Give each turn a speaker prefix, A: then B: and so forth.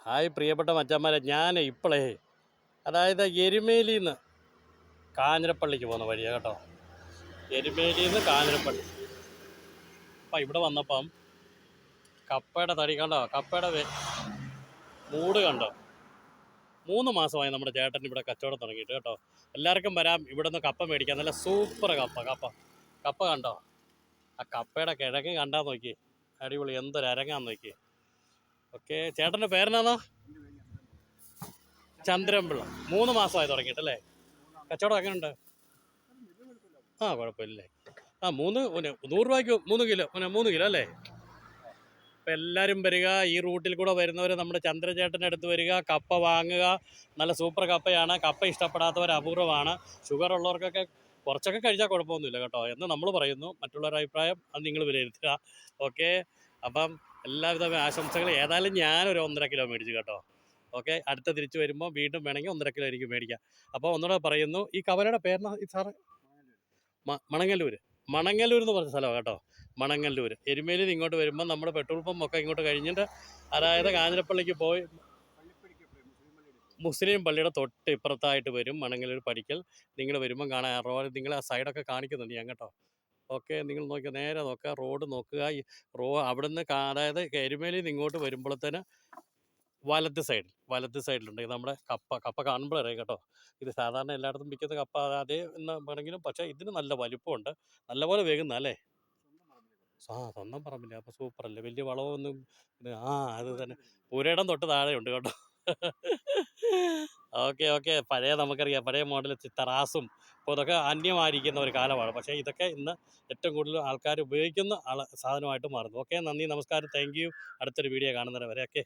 A: Hi പ്രിയപ്പെട്ട മച്ചന്മാരെ, ഞാൻ ഇപ്പോഴേ അതായത് എരുമേലിയിൽ നിന്ന് കാഞ്ഞിരപ്പള്ളിക്ക് പോകുന്ന വഴിയാണ് കേട്ടോ. എരുമേലിയിൽ നിന്ന് കാഞ്ഞിരപ്പള്ളി. അപ്പം ഇവിടെ വന്നപ്പം കപ്പയുടെ തടി കണ്ടോ, കപ്പയുടെ മൂട് കണ്ടോ. 3 മാസമായി നമ്മുടെ ചേട്ടൻ ഇവിടെ കച്ചവടം തുടങ്ങിയിട്ട് കേട്ടോ. എല്ലാവർക്കും വരാം ഇവിടെ നിന്ന് കപ്പ മേടിക്കാം. നല്ല സൂപ്പർ കപ്പ കണ്ടോ. ആ കപ്പയുടെ കിഴങ്ങ് കണ്ടാൽ നോക്കി, അടിപൊളി, എന്തൊരു അരങ്ങാന്ന് നോക്കി. ഓക്കെ, ചേട്ടൻ്റെ പേരെന്നാ? ചന്ദ്രൻപിള്ള. 3 മാസമായി തുടങ്ങിയിട്ടല്ലേ. കച്ചവടം എങ്ങനെയുണ്ട്? കുഴപ്പമില്ലേ. 100 രൂപയ്ക്ക് 3 കിലോ 3 കിലോ അല്ലേ. അപ്പം എല്ലാവരും വരിക, ഈ റൂട്ടിൽ കൂടെ വരുന്നവർ നമ്മുടെ ചന്ദ്രചേട്ടൻ്റെ അടുത്ത് വരിക, കപ്പ വാങ്ങുക. നല്ല സൂപ്പർ കപ്പയാണ്. കപ്പ ഇഷ്ടപ്പെടാത്തവർ അപൂർവമാണ്. ഷുഗർ ഉള്ളവർക്കൊക്കെ കുറച്ചൊക്കെ കഴിച്ചാൽ കുഴപ്പമൊന്നുമില്ല കേട്ടോ എന്ന് നമ്മൾ പറയുന്നു. മറ്റുള്ളവരുടെ അഭിപ്രായം അത് നിങ്ങൾ വിലയിരുത്തുക. ഓക്കെ, അപ്പം എല്ലാവിധ ആശംസകൾ. ഏതായാലും ഞാനൊരു 1.5 കിലോ മേടിച്ചു കേട്ടോ. ഓക്കെ, അടുത്ത തിരിച്ച് വരുമ്പോൾ വീണ്ടും വേണമെങ്കിൽ 1.5 കിലോ എനിക്ക് മേടിക്കാം. അപ്പോൾ ഒന്നുകൂടെ പറയുന്നു, ഈ കവലയുടെ പേരെന്നാ സാറേ? മണങ്ങല്ലൂർ എന്ന് പറഞ്ഞ സ്ഥലമാണ് കേട്ടോ. മണങ്ങല്ലൂർ. എരുമേലിയിൽ നിന്ന് ഇങ്ങോട്ട് വരുമ്പോൾ നമ്മുടെ പെട്രോൾ പമ്പൊക്കെ ഇങ്ങോട്ട് കഴിഞ്ഞിട്ട്, അതായത് കാഞ്ഞിരപ്പള്ളിക്ക് പോയി മുസ്ലിം പള്ളിയുടെ തൊട്ട് ഇപ്പുറത്തായിട്ട് വരും മണങ്ങല്ലൂർ പടിക്കൽ. നിങ്ങൾ വരുമ്പം കാണാൻ റോഡ്, നിങ്ങൾ ആ സൈഡൊക്കെ കാണിക്കുന്നുണ്ട് ഞാൻ കേട്ടോ. ഓക്കെ, നിങ്ങൾ നോക്കുക, നേരെ നോക്കുക, റോഡ് നോക്കുക. ഈ അവിടുന്ന് അതായത് എരുമേലിയിൽ നിന്ന് ഇങ്ങോട്ട് വരുമ്പോഴത്തേന് വലത്ത് സൈഡിലുണ്ട് നമ്മുടെ കപ്പ കാണുമ്പോൾ അറിയാം കേട്ടോ. ഇത് സാധാരണ എല്ലായിടത്തും വിൽക്കുന്ന കപ്പ അതേ എന്ന് വേണമെങ്കിലും, പക്ഷേ ഇതിന് നല്ല വലിപ്പമുണ്ട്, നല്ലപോലെ വേകുന്ന അല്ലേ. സ്വന്തം പറമ്പില്ല. അപ്പോൾ സൂപ്പറല്ലേ, വലിയ വളമൊന്നും. അത് തന്നെ, പുരയിടം തൊട്ട് താഴെയുണ്ട് കേട്ടോ. ഓക്കെ, പഴയ നമുക്കറിയാം, പഴയ മോഡൽ തറാസും അപ്പോൾ ഇതൊക്കെ അന്യമായിരിക്കുന്ന ഒരു കാലമാണ്. പക്ഷേ ഇതൊക്കെ ഇന്ന് ഏറ്റവും കൂടുതൽ ആൾക്കാർ ഉപയോഗിക്കുന്ന സാധനമായിട്ട് മാറുന്നു. ഓക്കെ, നന്ദി, നമസ്കാരം, താങ്ക് യു. അടുത്തൊരു വീഡിയോ കാണുന്നവരെ ഓക്കെ.